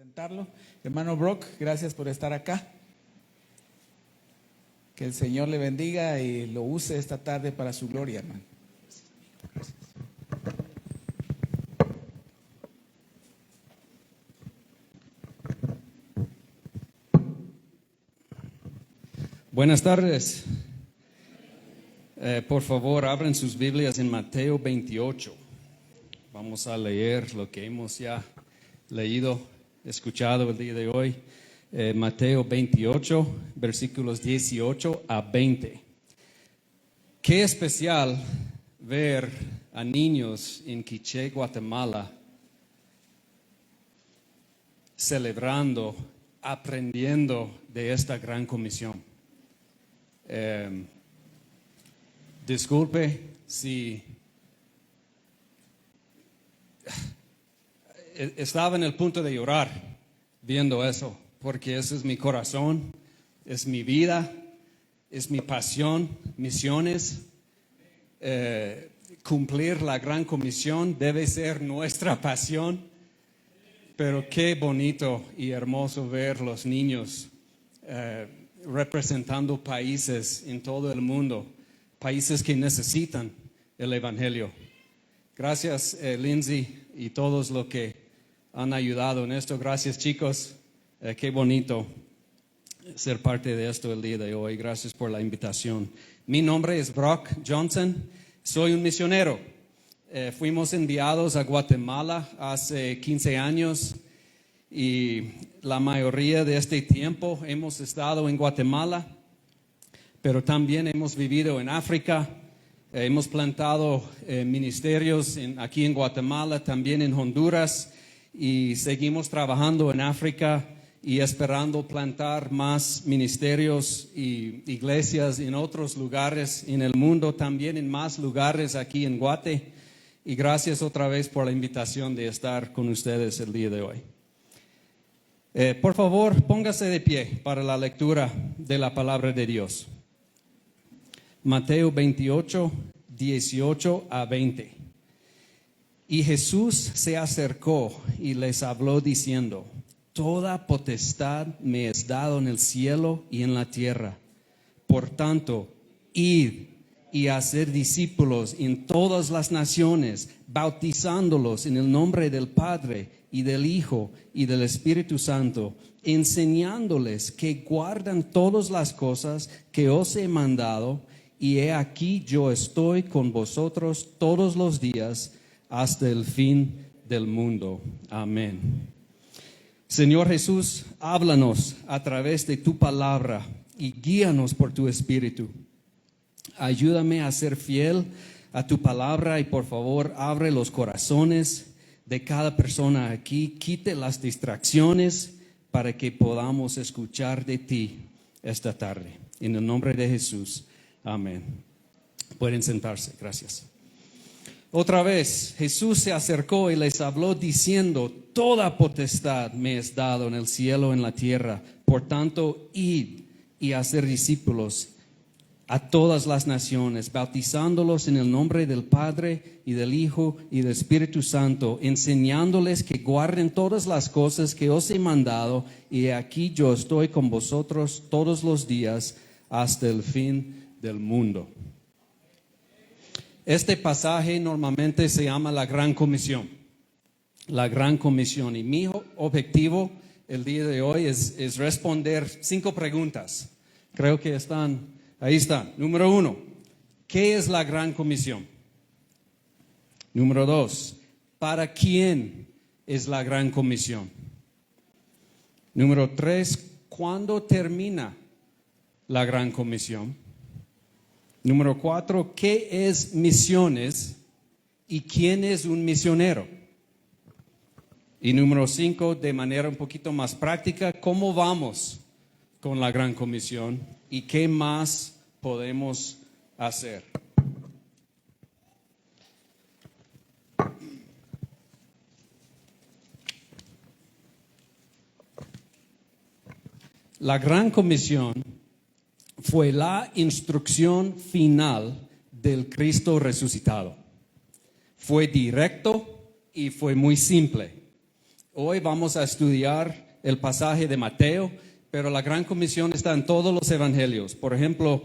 presentarlo. Hermano Brock, gracias por estar acá. Que el Señor le bendiga y lo use esta tarde para su gloria, hermano. Gracias. Buenas tardes. Por favor, abran sus Biblias en Mateo 28. Vamos a leer lo que hemos ya leído, escuchado el día de hoy. Mateo 28, versículos 18 a 20. Qué especial ver a niños en Quiché, Guatemala, celebrando, aprendiendo de esta gran comisión. Disculpe si estaba en el punto de llorar viendo eso, porque ese es mi corazón, es mi vida, es mi pasión, misiones. Cumplir la gran comisión debe ser nuestra pasión, pero qué bonito y hermoso ver los niños representando países en todo el mundo, países que necesitan el Evangelio. Gracias, Lindsay, y todos los que han ayudado en esto. Gracias, chicos. Qué bonito ser parte de esto el día de hoy. Gracias por la invitación. Mi nombre es Brock Johnson. Soy un misionero. Fuimos enviados a Guatemala hace 15 años y la mayoría de este tiempo hemos estado en Guatemala, pero también hemos vivido en África. Hemos plantado ministerios aquí en Guatemala, también en Honduras, y seguimos trabajando en África y esperando plantar más ministerios y iglesias en otros lugares en el mundo, también en más lugares aquí en Guate. Y gracias otra vez por la invitación de estar con ustedes el día de hoy. Por favor, póngase de pie para la lectura de la palabra de Dios. Mateo 28, 18 a 20. Y Jesús se acercó y les habló diciendo: Toda potestad me es dado en el cielo y en la tierra. Por tanto, id y hacer discípulos en todas las naciones, bautizándolos en el nombre del Padre y del Hijo y del Espíritu Santo, enseñándoles que guardan todas las cosas que os he mandado, y he aquí yo estoy con vosotros todos los días hasta el fin del mundo. Amén. Señor Jesús, háblanos a través de tu palabra y guíanos por tu Espíritu. Ayúdame a ser fiel a tu palabra y por favor abre los corazones de cada persona aquí. Quite las distracciones para que podamos escuchar de ti esta tarde. En el nombre de Jesús. Amén. Pueden sentarse. Gracias. Otra vez, Jesús se acercó y les habló diciendo: Toda potestad me es dado en el cielo y en la tierra. Por tanto, id y hacer discípulos a todas las naciones, bautizándolos en el nombre del Padre y del Hijo y del Espíritu Santo, enseñándoles que guarden todas las cosas que os he mandado, y aquí yo estoy con vosotros todos los días hasta el fin del mundo. Este pasaje normalmente se llama la Gran Comisión. La Gran Comisión. Y mi objetivo el día de hoy es responder 5 preguntas. Creo que ahí están. Número 1, ¿qué es la Gran Comisión? Número 2, ¿para quién es la Gran Comisión? Número 3, ¿cuándo termina la Gran Comisión? Número 4, ¿qué es misiones y quién es un misionero? Y número 5, de manera un poquito más práctica, ¿cómo vamos con la Gran Comisión y qué más podemos hacer? La Gran Comisión fue la instrucción final del Cristo resucitado. Fue directo y fue muy simple. Hoy vamos a estudiar el pasaje de Mateo, pero la gran comisión está en todos los evangelios. Por ejemplo,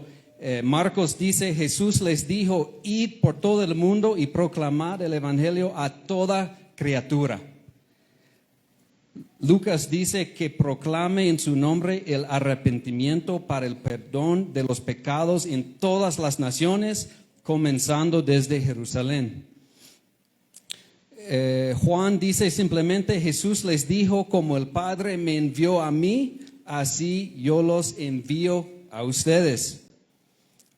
Marcos dice, Jesús les dijo, id por todo el mundo y proclamad el evangelio a toda criatura. Lucas dice que proclame en su nombre el arrepentimiento para el perdón de los pecados en todas las naciones, comenzando desde Jerusalén. Juan dice simplemente, Jesús les dijo, como el Padre me envió a mí, así yo los envío a ustedes.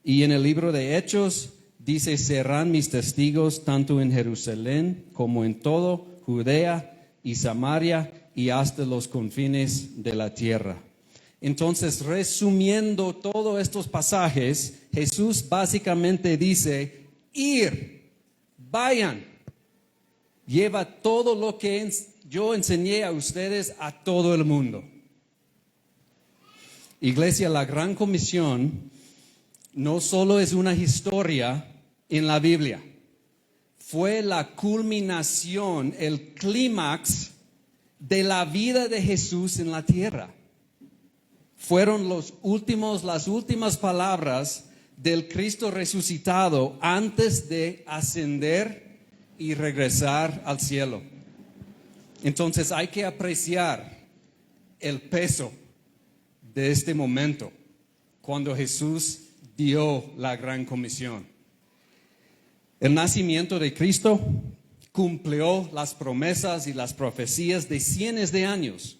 Y en el libro de Hechos dice, serán mis testigos tanto en Jerusalén como en todo Judea y Samaria y hasta los confines de la tierra. Entonces, resumiendo todos estos pasajes, Jesús básicamente dice, ir, vayan, lleva todo lo que yo enseñé a ustedes a todo el mundo. Iglesia, la gran comisión no solo es una historia en la Biblia, fue la culminación, el clímax de la vida de Jesús en la tierra. Fueron las últimas palabras del Cristo resucitado antes de ascender y regresar al cielo. Entonces hay que apreciar el peso de este momento cuando Jesús dio la gran comisión. El nacimiento de Cristo cumplió las promesas y las profecías de cientos de años.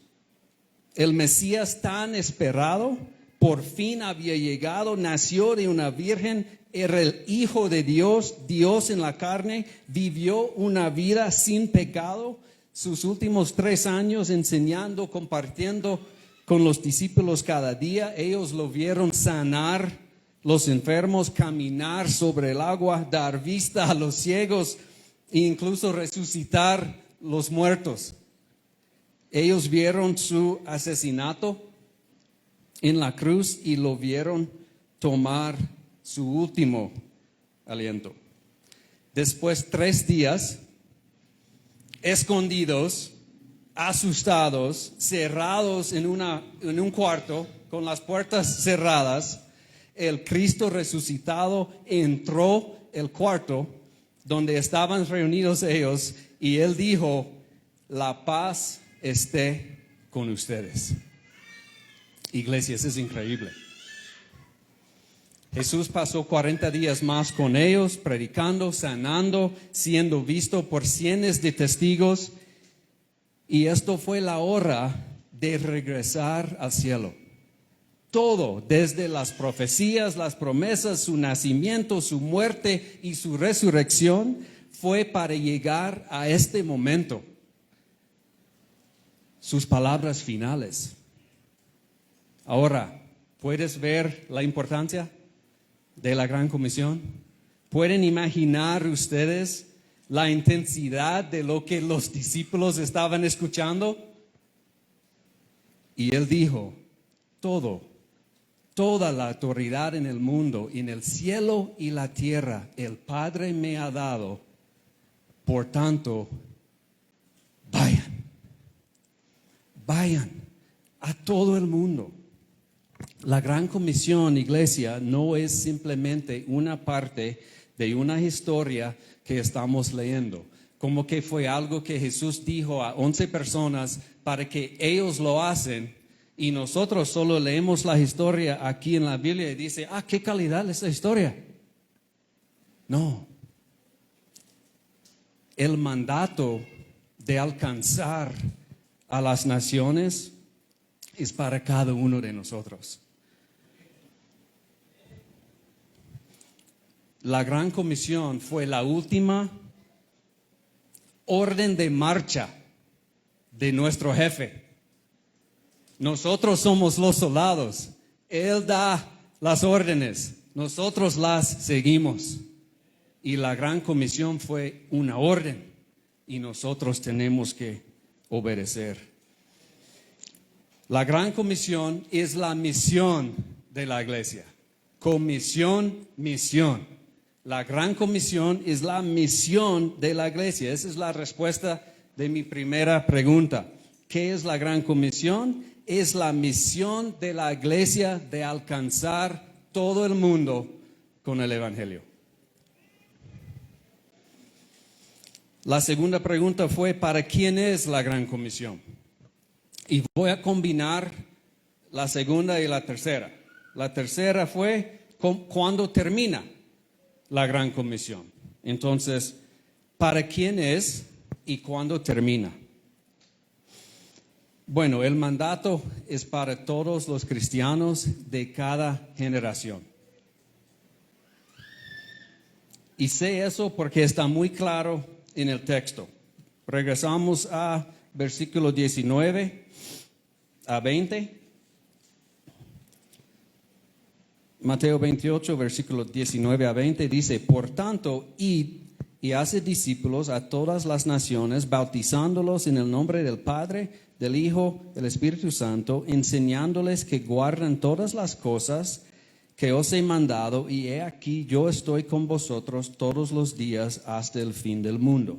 El Mesías tan esperado por fin había llegado, nació de una virgen, era el Hijo de Dios, Dios en la carne, vivió una vida sin pecado, sus últimos 3 años enseñando, compartiendo con los discípulos cada día. Ellos lo vieron sanar los enfermos, caminar sobre el agua, dar vista a los ciegos e incluso resucitar los muertos. Ellos vieron su asesinato en la cruz y lo vieron tomar su último aliento. Después 3 días, escondidos, asustados, cerrados en un cuarto con las puertas cerradas, el Cristo resucitado entró al cuarto donde estaban reunidos ellos y Él dijo, la paz esté con ustedes. Iglesias, es increíble. Jesús pasó 40 días más con ellos, predicando, sanando, siendo visto por cientos de testigos. Y esto fue la hora de regresar al cielo. Todo, desde las profecías, las promesas, su nacimiento, su muerte y su resurrección, fue para llegar a este momento. Sus palabras finales. Ahora, ¿puedes ver la importancia de la gran comisión? ¿Pueden imaginar ustedes la intensidad de lo que los discípulos estaban escuchando? Y Él dijo, toda la autoridad en el mundo, en el cielo y la tierra, el Padre me ha dado. Por tanto, vayan a todo el mundo. La gran comisión, iglesia, no es simplemente una parte de una historia que estamos leyendo. Como que fue algo que Jesús dijo a 11 personas para que ellos lo hacen. Y nosotros solo leemos la historia aquí en la Biblia y dice, qué calidad esta historia. No. El mandato de alcanzar a las naciones es para cada uno de nosotros. La gran comisión fue la última orden de marcha de nuestro jefe. Nosotros somos los soldados. Él da las órdenes. Nosotros las seguimos. Y la gran comisión fue una orden. Y nosotros tenemos que obedecer. La gran comisión es la misión de la iglesia. Comisión, misión. La gran comisión es la misión de la iglesia. Esa es la respuesta de mi primera pregunta. ¿Qué es la Gran Comisión? Es la misión de la iglesia de alcanzar todo el mundo con el Evangelio. La segunda pregunta fue, ¿para quién es la Gran Comisión? Y voy a combinar la segunda y la tercera. La tercera fue, ¿cuándo termina la Gran Comisión? Entonces, ¿para quién es y cuándo termina? Bueno, el mandato es para todos los cristianos de cada generación. Y sé eso porque está muy claro en el texto. Regresamos a versículo 19 a 20. Mateo 28, versículo 19 a 20 dice, por tanto, id y haced discípulos a todas las naciones, bautizándolos en el nombre del Padre, del Hijo, del Espíritu Santo, enseñándoles que guarden todas las cosas que os he mandado, y he aquí yo estoy con vosotros todos los días hasta el fin del mundo.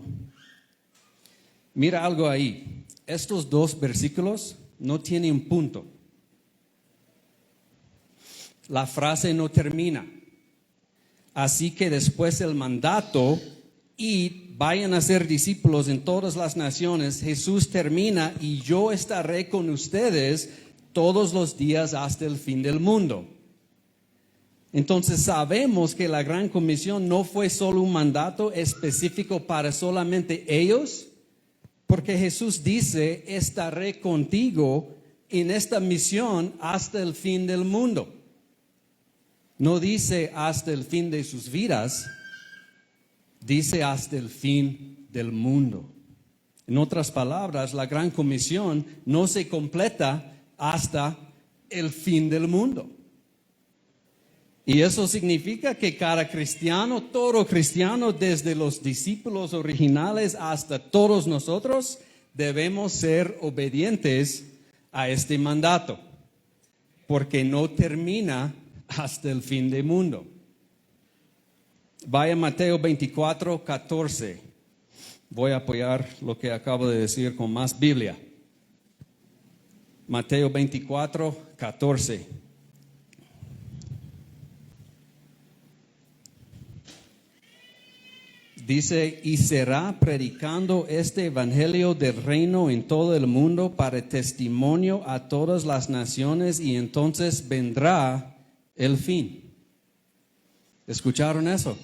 Mira algo ahí, estos dos versículos no tienen un punto. La frase no termina. Así que después del mandato, y vayan a ser discípulos en todas las naciones, Jesús termina, y yo estaré con ustedes todos los días hasta el fin del mundo. Entonces sabemos que la Gran Comisión no fue solo un mandato específico para solamente ellos, porque Jesús dice, estaré contigo en esta misión hasta el fin del mundo. No dice hasta el fin de sus vidas, dice hasta el fin del mundo. En otras palabras, la Gran Comisión no se completa hasta el fin del mundo. Y eso significa que cada cristiano, todo cristiano, desde los discípulos originales hasta todos nosotros, debemos ser obedientes a este mandato, porque no termina hasta el fin del mundo. Vaya a Mateo 24, 14. Voy a apoyar lo que acabo de decir con más Biblia. Mateo 24, 14. Dice, y será predicando este evangelio del reino en todo el mundo para testimonio a todas las naciones, y entonces vendrá el fin. ¿Escucharon eso?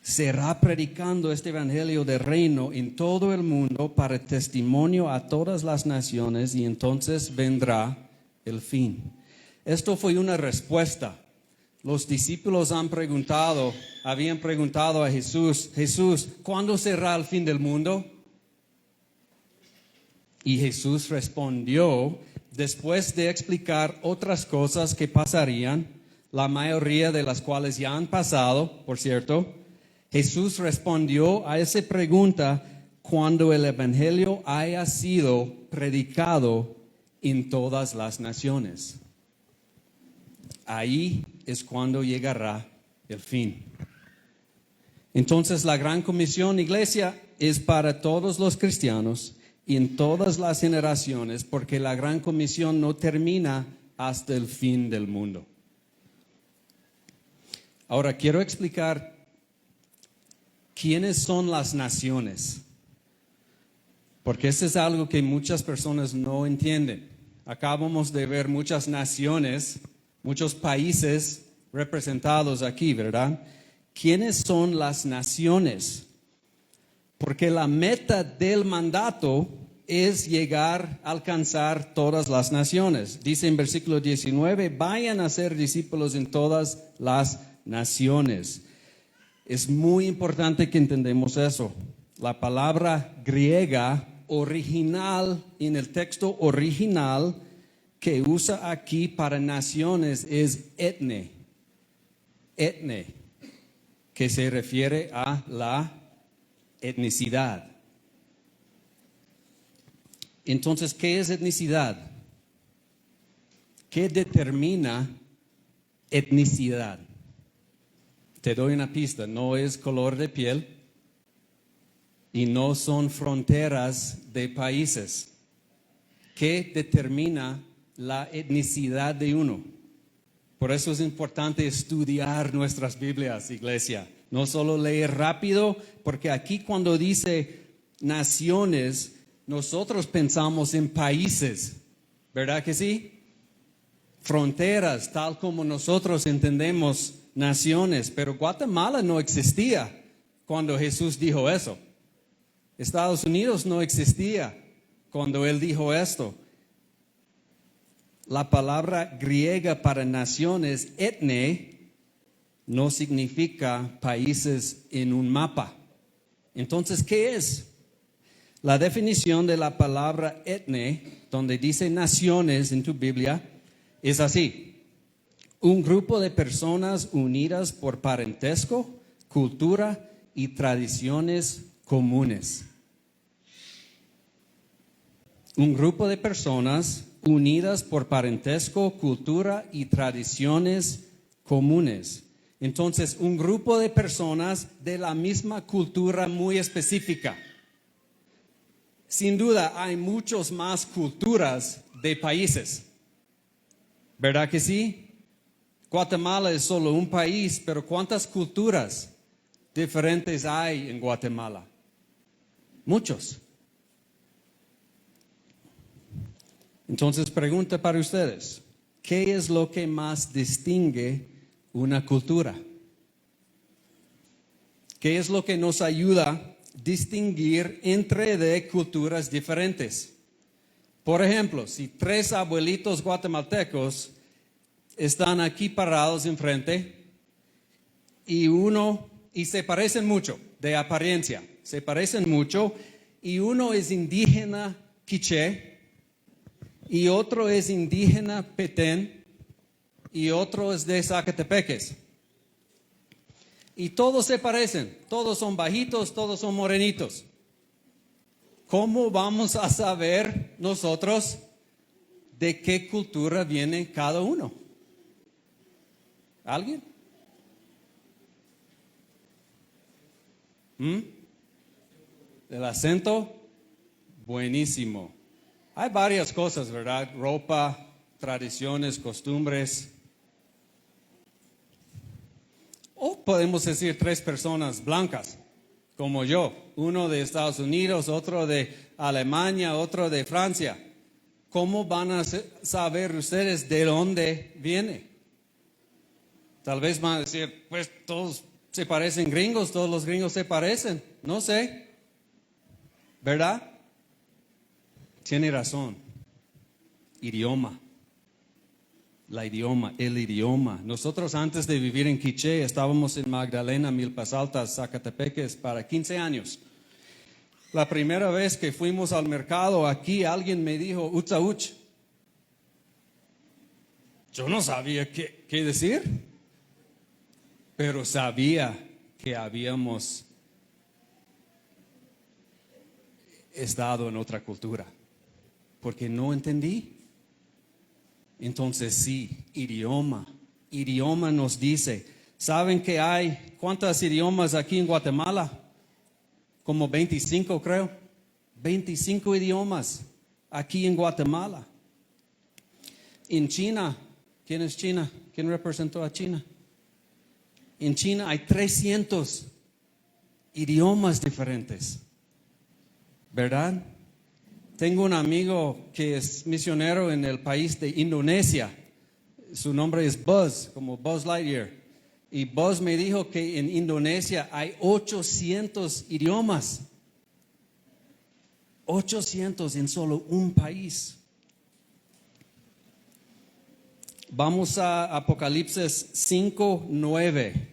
Será predicando este evangelio del reino en todo el mundo para testimonio a todas las naciones, y entonces vendrá el fin. Esto fue una respuesta. Los discípulos habían preguntado a Jesús, Jesús, ¿cuándo será el fin del mundo? Y Jesús respondió, después de explicar otras cosas que pasarían, la mayoría de las cuales ya han pasado, por cierto, Jesús respondió a esa pregunta cuando el evangelio haya sido predicado en todas las naciones. Ahí es cuando llegará el fin. Entonces la Gran Comisión, iglesia, es para todos los cristianos y en todas las generaciones, porque la Gran Comisión no termina hasta el fin del mundo. Ahora quiero explicar quiénes son las naciones, porque eso es algo que muchas personas no entienden. Acabamos de ver muchas naciones, muchos países representados aquí, ¿verdad? ¿Quiénes son las naciones? Porque la meta del mandato es llegar a alcanzar todas las naciones. Dice en versículo 19, vayan a ser discípulos en todas las naciones. Es muy importante que entendamos eso. La palabra griega original, en el texto original que usa aquí para naciones es etne, que se refiere a la etnicidad. Entonces, ¿qué es etnicidad? ¿Qué determina etnicidad? Te doy una pista, no es color de piel y no son fronteras de países. ¿Qué determina la etnicidad de uno? Por eso es importante estudiar nuestras Biblias, iglesia. No solo leer rápido, porque aquí cuando dice naciones, nosotros pensamos en países, ¿verdad que sí? Fronteras, tal como nosotros entendemos naciones, pero Guatemala no existía cuando Jesús dijo eso. Estados Unidos no existía cuando Él dijo esto. La palabra griega para naciones, etne, no significa países en un mapa. Entonces, ¿qué es? La definición de la palabra etne, donde dice naciones en tu Biblia, es así: un grupo de personas unidas por parentesco, cultura y tradiciones comunes. Un grupo de personas unidas por parentesco, cultura y tradiciones comunes. Entonces, un grupo de personas de la misma cultura muy específica. Sin duda, hay muchas más culturas de países. ¿Verdad que sí? Guatemala es solo un país, pero ¿cuántas culturas diferentes hay en Guatemala? Muchos. Entonces, pregunta para ustedes: ¿qué es lo que más distingue una cultura? ¿Qué es lo que nos ayuda a distinguir entre de culturas diferentes? Por ejemplo, si 3 abuelitos guatemaltecos están aquí parados enfrente y se parecen mucho de apariencia, se parecen mucho, y uno es indígena quiché y otro es indígena petén y otro es de Zacatepeques. Y todos se parecen, todos son bajitos, todos son morenitos. ¿Cómo vamos a saber nosotros de qué cultura viene cada uno? ¿Alguien? ¿El acento? Buenísimo. Hay varias cosas, ¿verdad? Ropa, tradiciones, costumbres. O podemos decir 3 personas blancas, como yo. Uno de Estados Unidos, otro de Alemania, otro de Francia. ¿Cómo van a saber ustedes de dónde viene? Tal vez van a decir, pues todos se parecen gringos, todos los gringos se parecen. No sé. ¿Verdad? Tiene razón. Idioma. El idioma. Nosotros antes de vivir en Quiché estábamos en Magdalena, Milpas Altas, Zacatepeques para 15 años. La primera vez que fuimos al mercado aquí, alguien me dijo, Utsauch. Yo no sabía qué decir, pero sabía que habíamos estado en otra cultura, porque no entendí. Entonces sí, idioma nos dice. ¿Saben que hay cuántos idiomas aquí en Guatemala? Como 25 creo. 25 idiomas aquí en Guatemala. En China, ¿quién es China? ¿Quién representó a China? En China hay 300 idiomas diferentes. ¿Verdad? Tengo un amigo que es misionero en el país de Indonesia. Su nombre es Buzz, como Buzz Lightyear. Y Buzz me dijo que en Indonesia hay 800 idiomas. 800 en solo un país. Vamos a Apocalipsis 5:9.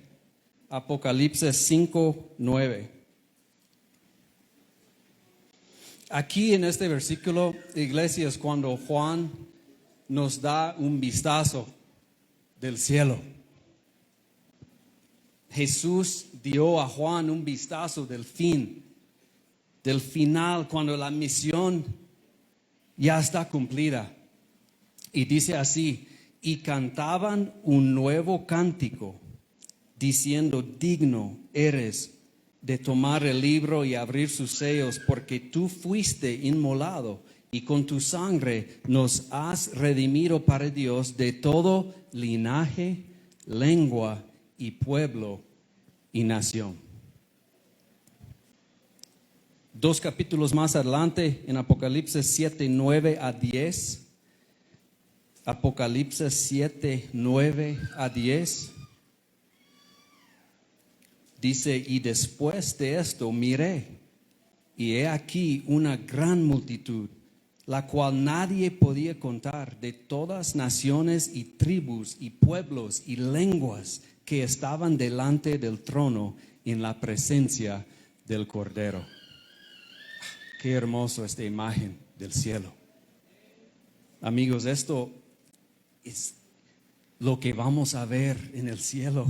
Apocalipsis 5:9. Aquí en este versículo, iglesia, es cuando Juan nos da un vistazo del cielo. Jesús dio a Juan un vistazo del final, cuando la misión ya está cumplida. Y dice así: y cantaban un nuevo cántico, diciendo, digno eres, de tomar el libro y abrir sus sellos, porque tú fuiste inmolado y con tu sangre nos has redimido para Dios de todo linaje, lengua y pueblo y nación. 2 capítulos más adelante, en Apocalipsis 7, 9 a 10. Apocalipsis 7, 9 a 10. Dice, y después de esto miré, y he aquí una gran multitud, la cual nadie podía contar, de todas naciones y tribus y pueblos y lenguas, que estaban delante del trono en la presencia del Cordero. Qué hermoso esta imagen del cielo. Amigos, esto es lo que vamos a ver en el cielo.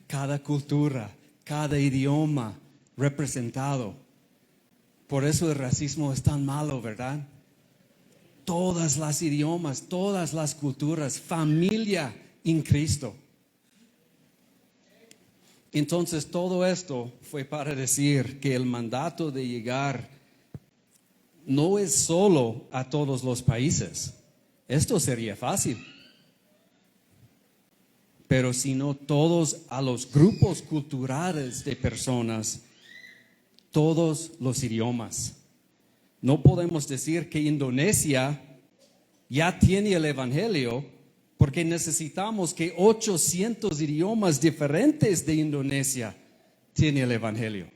Cada cultura, cada idioma representado. Por eso el racismo es tan malo, ¿verdad? Todas las idiomas, todas las culturas, familia en Cristo. Entonces todo esto fue para decir que el mandato de llegar no es solo a todos los países. Esto sería fácil. Pero sino todos a los grupos culturales de personas, todos los idiomas. No podemos decir que Indonesia ya tiene el Evangelio, porque necesitamos que 800 idiomas diferentes de Indonesia tienen el Evangelio.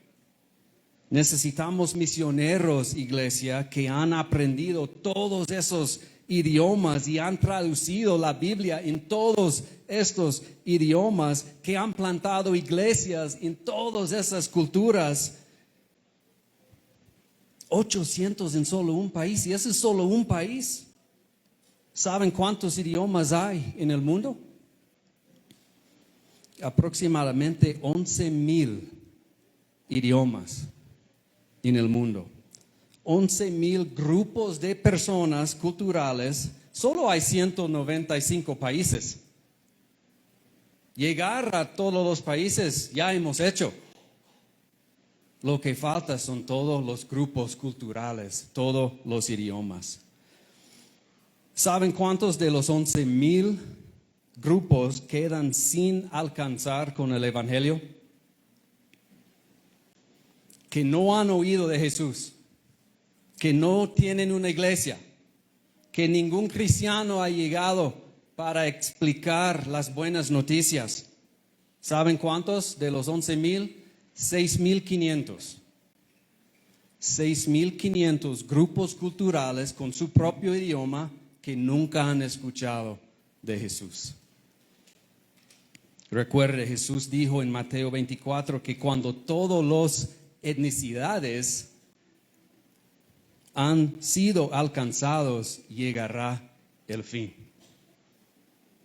Necesitamos misioneros, iglesia, que han aprendido todos esos idiomas y han traducido la Biblia en todos estos idiomas, que han plantado iglesias en todas esas culturas. 800 en solo un país, y ese es solo un país. ¿Saben cuántos idiomas hay en el mundo? Aproximadamente 11,000 idiomas en el mundo. 11,000 grupos de personas culturales. Solo hay 195 países. Llegar a todos los países ya hemos hecho. Lo que falta son todos los grupos culturales, todos los idiomas. ¿Saben cuántos de los 11,000 grupos quedan sin alcanzar con el Evangelio? Que no han oído de Jesús, que no tienen una iglesia, que ningún cristiano ha llegado para explicar las buenas noticias. ¿Saben cuántos de los 11,000? 6,500. 6,500 grupos culturales con su propio idioma que nunca han escuchado de Jesús. Recuerde, Jesús dijo en Mateo 24 que cuando todos los etnicidades han sido alcanzados, llegará el fin.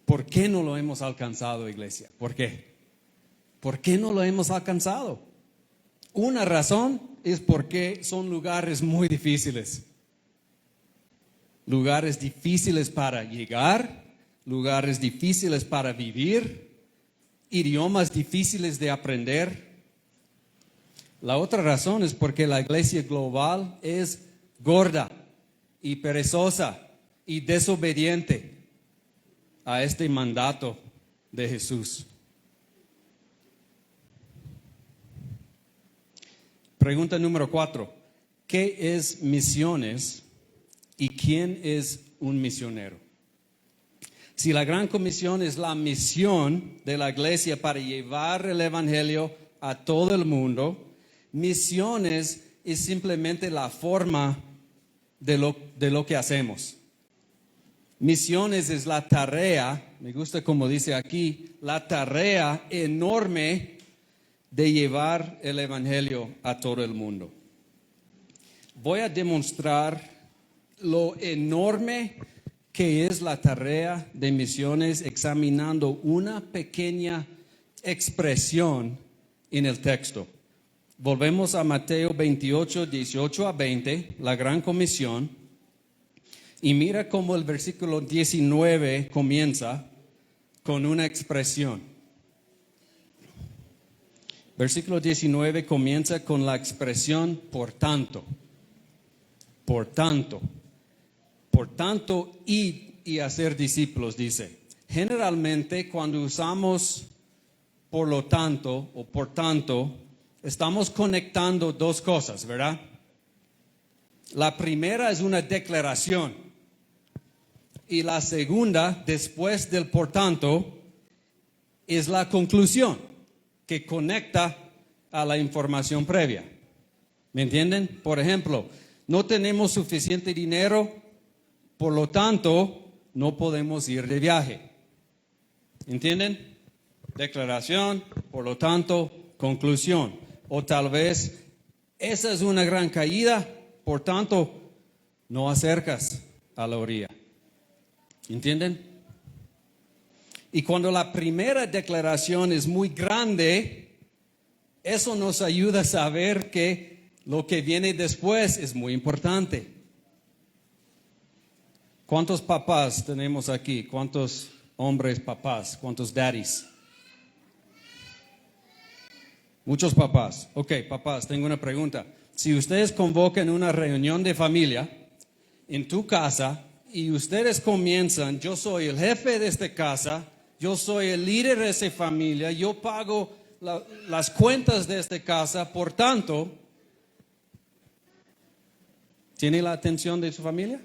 ¿Por qué no lo hemos alcanzado, iglesia? ¿Por qué? ¿Por qué no lo hemos alcanzado? Una razón es porque son lugares muy difíciles. Lugares difíciles para llegar, lugares difíciles para vivir, idiomas difíciles de aprender. La otra razón es porque la iglesia global es gorda y perezosa y desobediente a este mandato de Jesús. Pregunta número 4. ¿Qué es misiones y quién es un misionero? Si la Gran Comisión es la misión de la iglesia para llevar el Evangelio a todo el mundo, misiones es simplemente la forma de lo que hacemos. Misiones es la tarea, me gusta como dice aquí, la tarea enorme de llevar el Evangelio a todo el mundo. Voy a demostrar lo enorme que es la tarea de misiones examinando una pequeña expresión en el texto. Volvemos a Mateo 28, 18 a 20, la Gran Comisión, y mira cómo el versículo 19 comienza con una expresión. Versículo 19 comienza con la expresión por tanto. Por tanto. Por tanto, id y hacer discípulos, dice. Generalmente cuando usamos por lo tanto o por tanto, estamos conectando dos cosas, ¿verdad? La primera es una declaración y la segunda, después del por tanto, es la conclusión que conecta a la información previa. ¿Me entienden? Por ejemplo, no tenemos suficiente dinero, por lo tanto, no podemos ir de viaje. ¿Entienden? Declaración, por lo tanto, conclusión. O tal vez, esa es una gran caída, por tanto, no acercas a la orilla. ¿Entienden? Y cuando la primera declaración es muy grande, eso nos ayuda a saber que lo que viene después es muy importante. ¿Cuántos papás tenemos aquí? ¿Cuántos hombres papás? ¿Cuántos daddies? Muchos papás. Ok, papás, tengo una pregunta. Si ustedes convocan una reunión de familia en tu casa y ustedes comienzan, yo soy el jefe de esta casa, yo soy el líder de esa familia, yo pago las cuentas de esta casa, por tanto, ¿tiene la atención de su familia?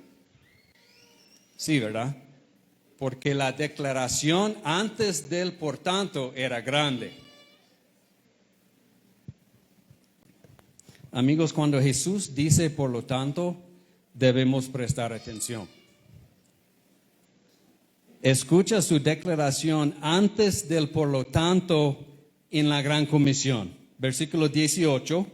Sí, ¿verdad? Porque la declaración antes del por tanto era grande. Amigos, cuando Jesús dice por lo tanto, debemos prestar atención. Escucha su declaración antes del por lo tanto en la Gran Comisión. Versículo 18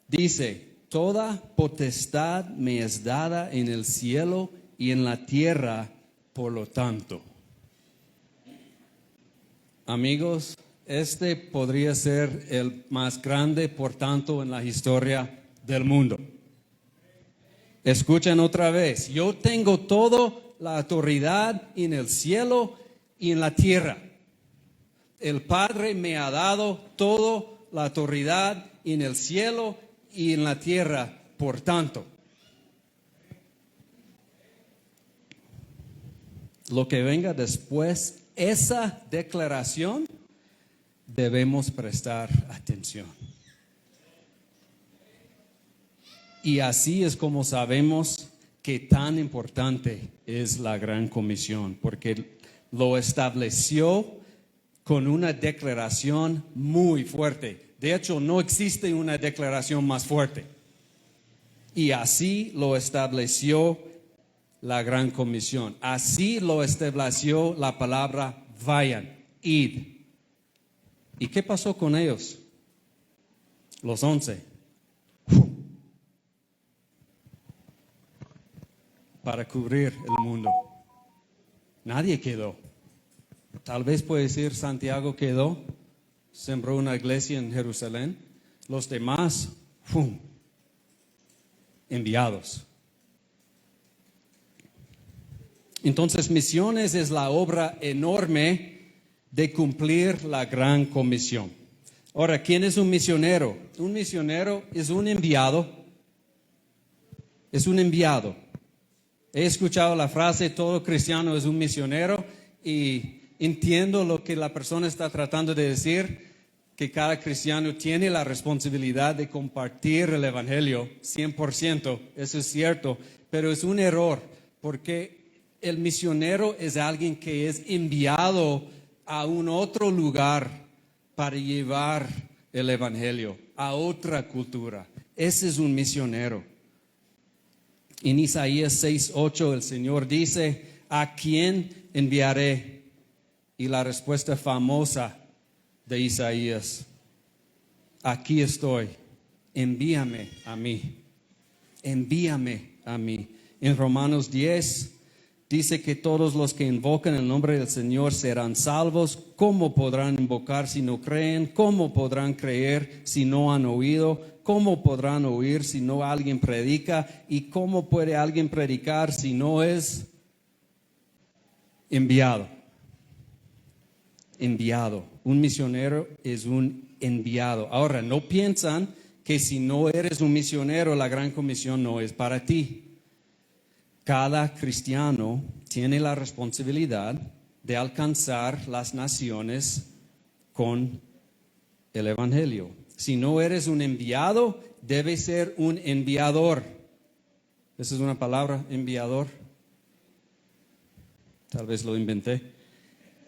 dice, toda potestad me es dada en el cielo y en la tierra, por lo tanto. Amigos, este podría ser el más grande por tanto en la historia del mundo. Escuchen otra vez, yo tengo toda la autoridad en el cielo y en la tierra. El Padre me ha dado toda la autoridad en el cielo y en la tierra, por tanto. Lo que venga después, esa declaración, debemos prestar atención. Y así es como sabemos que tan importante es la Gran Comisión, porque lo estableció con una declaración muy fuerte. De hecho, no existe una declaración más fuerte. Y así lo estableció la Gran Comisión. Así lo estableció la palabra vayan, id. ¿Y qué pasó con ellos? Los 11. Para cubrir el mundo. Nadie quedó. Tal vez puede decir Santiago quedó, sembró una iglesia en Jerusalén. Los demás, enviados. Entonces, misiones es la obra enorme de cumplir la Gran Comisión. Ahora, ¿quién es un misionero? Un misionero es un enviado. Es un enviado. He escuchado la frase, todo cristiano es un misionero, y entiendo lo que la persona está tratando de decir, que cada cristiano tiene la responsabilidad de compartir el Evangelio, 100%, eso es cierto, pero es un error, porque el misionero es alguien que es enviado a un otro lugar para llevar el Evangelio a otra cultura. Ese es un misionero. En Isaías 6:8 el Señor dice, ¿a quién enviaré? Y la respuesta famosa de Isaías, aquí estoy, envíame a mí, envíame a mí. En Romanos 10 dice que todos los que invocan el nombre del Señor serán salvos. ¿Cómo podrán invocar si no creen? ¿Cómo podrán creer si no han oído? ¿Cómo podrán oír si no alguien predica? ¿Y cómo puede alguien predicar si no es enviado? Enviado. Un misionero es un enviado. Ahora, no piensan que si no eres un misionero, la Gran Comisión no es para ti. Cada cristiano tiene la responsabilidad de alcanzar las naciones con el Evangelio. Si no eres un enviado, debes ser un enviador. ¿Esa es una palabra, enviador? Tal vez lo inventé.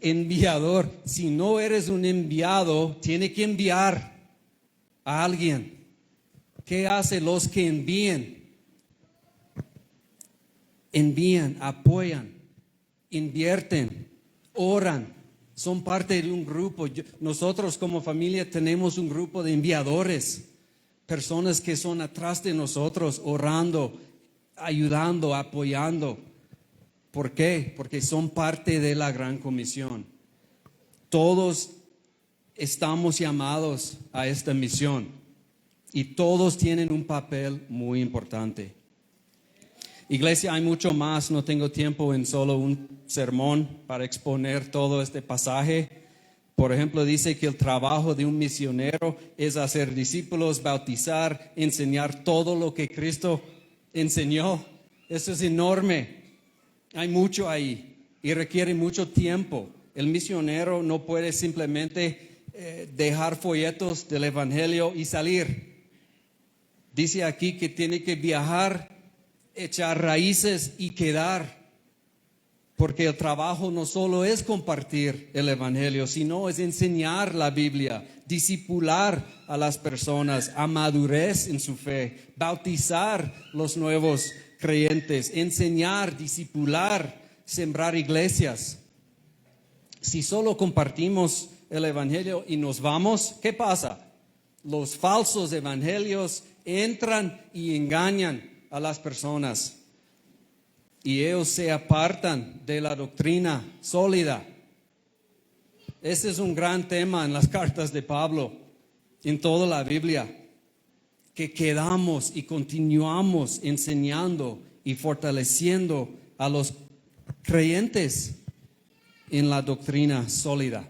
Enviador. Si no eres un enviado, tiene que enviar a alguien. ¿Qué hacen los que envían? Envían, apoyan, invierten, oran. Son parte de un grupo. Nosotros como familia tenemos un grupo de enviadores. Personas que son atrás de nosotros orando, ayudando, apoyando. ¿Por qué? Porque son parte de la Gran Comisión. Todos estamos llamados a esta misión y todos tienen un papel muy importante. Iglesia, hay mucho más, no tengo tiempo en solo un sermón para exponer todo este pasaje. Por ejemplo, dice que el trabajo de un misionero es hacer discípulos, bautizar, enseñar todo lo que Cristo enseñó. Eso es enorme. Hay mucho ahí y requiere mucho tiempo. El misionero no puede simplemente dejar folletos del Evangelio y salir. Dice aquí que tiene que viajar, echar raíces y quedar. Porque el trabajo no solo es compartir el Evangelio, sino es enseñar la Biblia, discipular a las personas a madurez en su fe, bautizar los nuevos creyentes, enseñar, discipular, sembrar iglesias. Si solo compartimos el Evangelio y nos vamos, ¿qué pasa? Los falsos evangelios entran y engañan a las personas y ellos se apartan de la doctrina sólida. Ese es un gran tema en las cartas de Pablo, en toda la Biblia, que quedamos y continuamos enseñando y fortaleciendo a los creyentes en la doctrina sólida.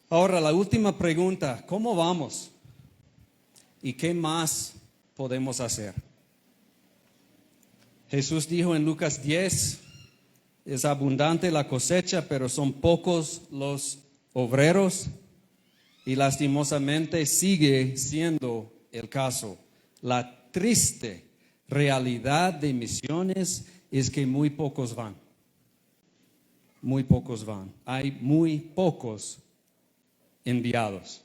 Ahora, la última pregunta, ¿cómo vamos? ¿Y qué más podemos hacer? Jesús dijo en Lucas 10, es abundante la cosecha, pero son pocos los obreros. Y lastimosamente sigue siendo el caso. La triste realidad de misiones es que muy pocos van. Muy pocos van. Hay muy pocos enviados.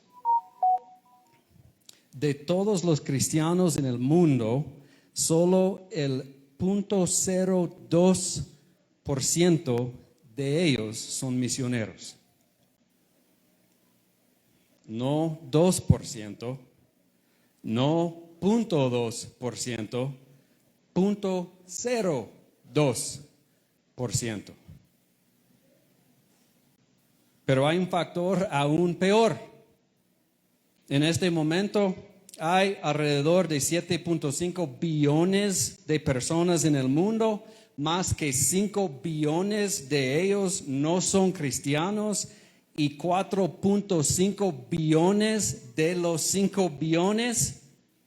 De todos los cristianos en el mundo, solo el 0.02% de ellos son misioneros. No 2%, no 0.2%, 0.02%. Pero hay un factor aún peor. En este momento hay alrededor de 7.5 billones de personas en el mundo, más que 5 billones de ellos no son cristianos y 4.5 billones de los 5 billones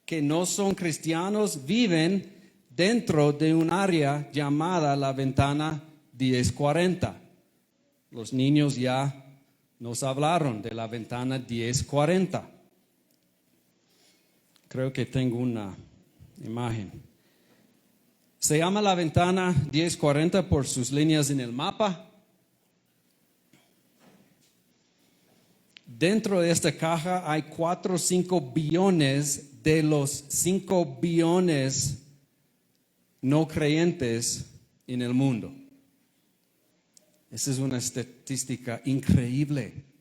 que no son cristianos viven dentro de un área llamada la ventana 1040. Los niños ya nos hablaron de la ventana 1040. Creo que tengo una imagen. Se llama la ventana 1040 por sus líneas en el mapa. Dentro de esta caja hay 4 o 5 billones de los 5 billones no creyentes en el mundo. Esa es una estadística increíble.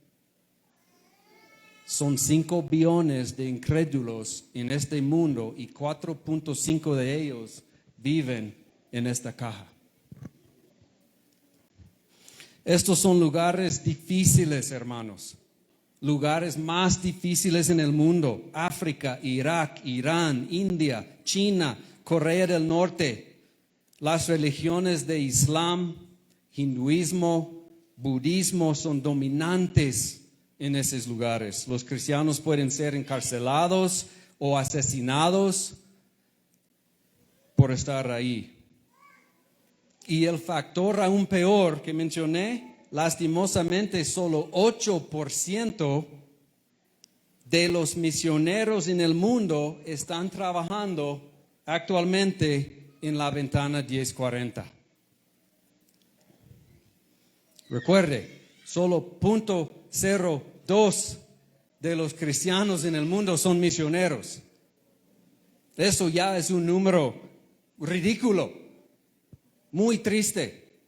Son 5 billones de incrédulos en este mundo y 4.5 de ellos viven en esta caja. Estos son lugares difíciles, hermanos. Lugares más difíciles en el mundo. África, Irak, Irán, India, China, Corea del Norte. Las religiones de Islam, hinduismo, budismo son dominantes en esos lugares. Los cristianos pueden ser encarcelados o asesinados por estar ahí. Y el factor aún peor que mencioné, lastimosamente solo 8% de los misioneros en el mundo están trabajando actualmente en la ventana 1040. Recuerde, solo 0.02 de los cristianos en el mundo son misioneros. Eso ya es un número ridículo, muy triste.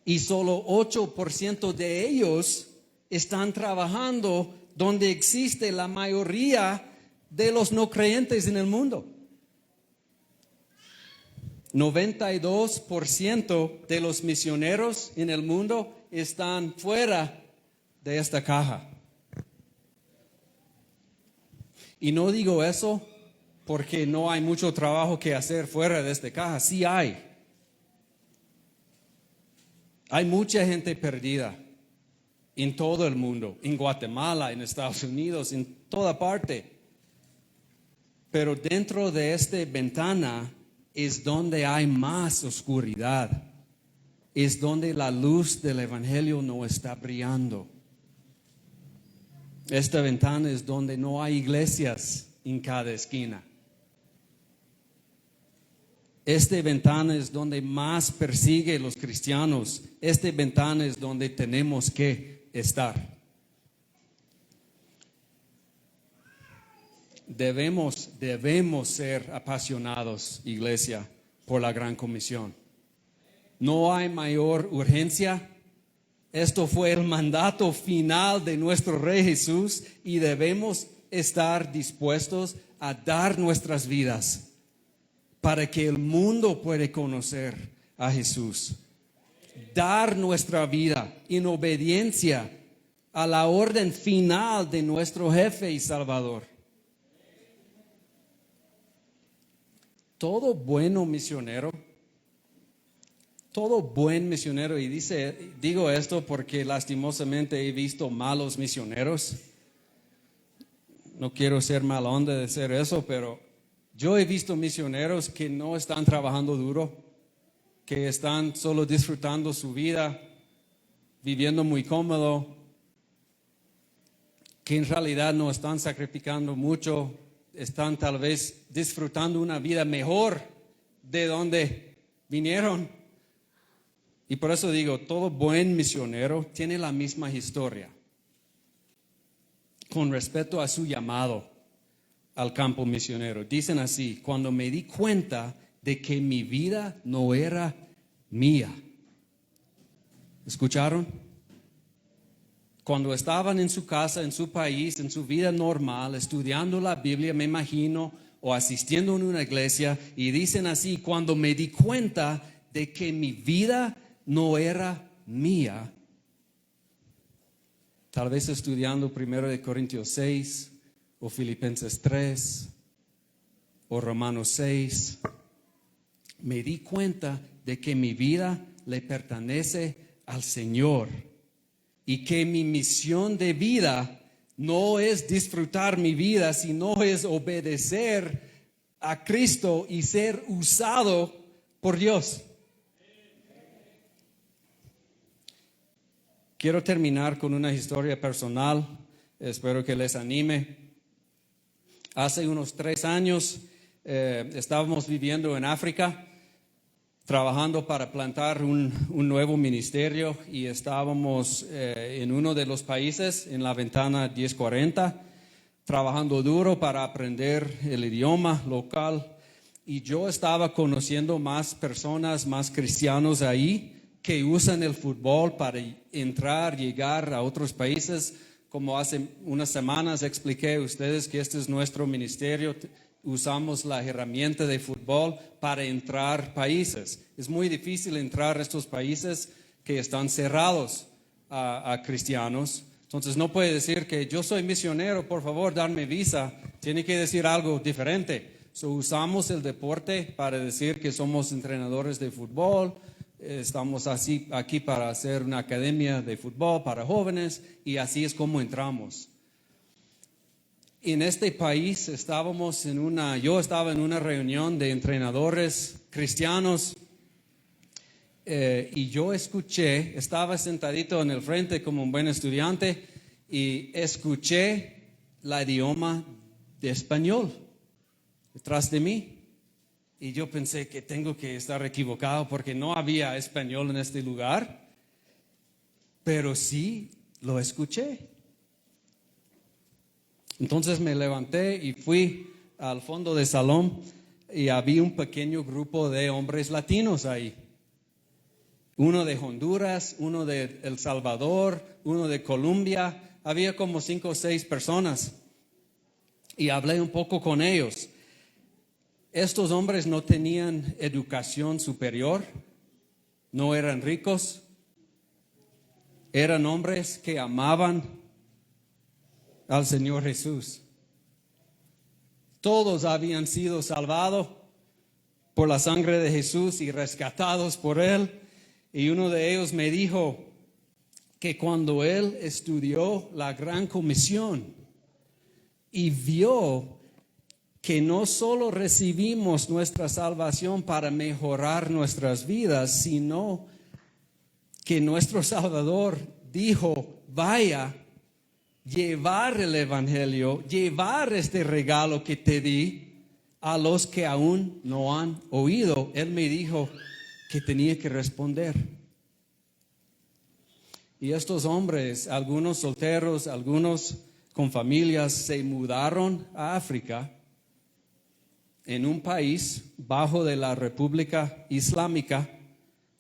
Y solo 8% de ellos están trabajando donde existe la mayoría de los no creyentes en el mundo. 92% de los misioneros en el mundo están fuera de esta caja. Y no digo eso porque no hay mucho trabajo que hacer fuera de esta caja. Sí hay. Hay mucha gente perdida en todo el mundo, en Guatemala, en Estados Unidos, en toda parte. Pero dentro de esta ventana es donde hay más oscuridad. Es donde la luz del Evangelio no está brillando. Esta ventana es donde no hay iglesias en cada esquina. Esta ventana es donde más persigue a los cristianos. Esta ventana es donde tenemos que estar. Debemos ser apasionados, iglesia, por la gran comisión. No hay mayor urgencia. Esto fue el mandato final de nuestro Rey Jesús y debemos estar dispuestos a dar nuestras vidas para que el mundo pueda conocer a Jesús. Dar nuestra vida en obediencia a la orden final de nuestro jefe y Salvador. Todo buen misionero, y digo esto porque lastimosamente he visto malos misioneros. No quiero ser mala onda de hacer eso, pero yo he visto misioneros que no están trabajando duro, que están solo disfrutando su vida, viviendo muy cómodo, que en realidad no están sacrificando mucho, están tal vez disfrutando una vida mejor de donde vinieron. Y por eso digo, todo buen misionero tiene la misma historia con respecto a su llamado al campo misionero. Dicen así: cuando me di cuenta de que mi vida no era mía. ¿Escucharon? Cuando estaban en su casa, en su país, en su vida normal, estudiando la Biblia, me imagino, o asistiendo en una iglesia, y dicen así: cuando me di cuenta de que mi vida no era mía. Tal vez estudiando 1 Corintios 6, o Filipenses 3, o Romanos 6. Me di cuenta de que mi vida le pertenece al Señor y que mi misión de vida no es disfrutar mi vida, sino es obedecer a Cristo y ser usado por Dios. Quiero terminar con una historia personal. Espero que les anime. Hace unos 3 años estábamos viviendo en África, trabajando para plantar un nuevo ministerio, y estábamos en uno de los países, en la ventana 1040, trabajando duro para aprender el idioma local. Y yo estaba conociendo más personas, más cristianos ahí, que usan el fútbol para llegar a otros países. Como hace unas semanas expliqué a ustedes que este es nuestro ministerio. Usamos la herramienta de fútbol para entrar países. Es muy difícil entrar a estos países que están cerrados a cristianos. Entonces no puede decir que yo soy misionero, por favor, darme visa. Tiene que decir algo diferente. Usamos el deporte para decir que somos entrenadores de fútbol, estamos aquí para hacer una academia de fútbol para jóvenes y así es como entramos. En este país yo estaba en una reunión de entrenadores cristianos y yo estaba sentadito en el frente como un buen estudiante y escuché el idioma de español detrás de mí. Y yo pensé que tengo que estar equivocado porque no había español en este lugar, pero sí lo escuché. Entonces me levanté y fui al fondo del salón y había un pequeño grupo de hombres latinos ahí. Uno de Honduras, uno de El Salvador, uno de Colombia. Había como 5 o 6 personas y hablé un poco con ellos. Estos hombres no tenían educación superior, no eran ricos, eran hombres que amaban al Señor Jesús. Todos habían sido salvados por la sangre de Jesús y rescatados por Él. Y uno de ellos me dijo que cuando él estudió la Gran Comisión y vio que no solo recibimos nuestra salvación para mejorar nuestras vidas, sino que nuestro Salvador dijo, vaya, llevar el Evangelio, llevar este regalo que te di a los que aún no han oído. Él me dijo que tenía que responder. Y estos hombres, algunos solteros, algunos con familias, se mudaron a África, en un país bajo de la República Islámica,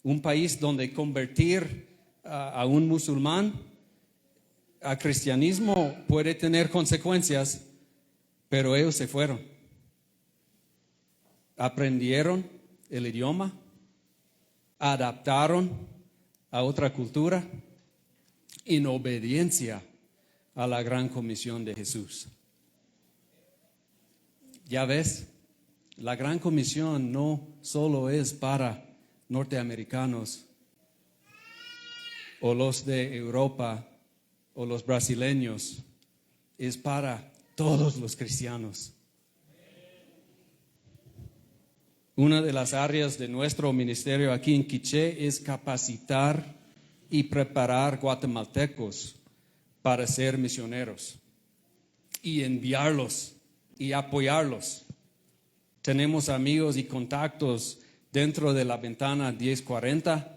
un país donde convertir a un musulmán a cristianismo puede tener consecuencias, pero ellos se fueron. Aprendieron el idioma, adaptaron a otra cultura en obediencia a la gran comisión de Jesús. Ya ves, la gran comisión no solo es para norteamericanos o los de Europa o los brasileños, es para todos los cristianos. Una de las áreas de nuestro ministerio aquí en Quiché es capacitar y preparar guatemaltecos para ser misioneros y enviarlos y apoyarlos. Tenemos amigos y contactos dentro de la ventana 1040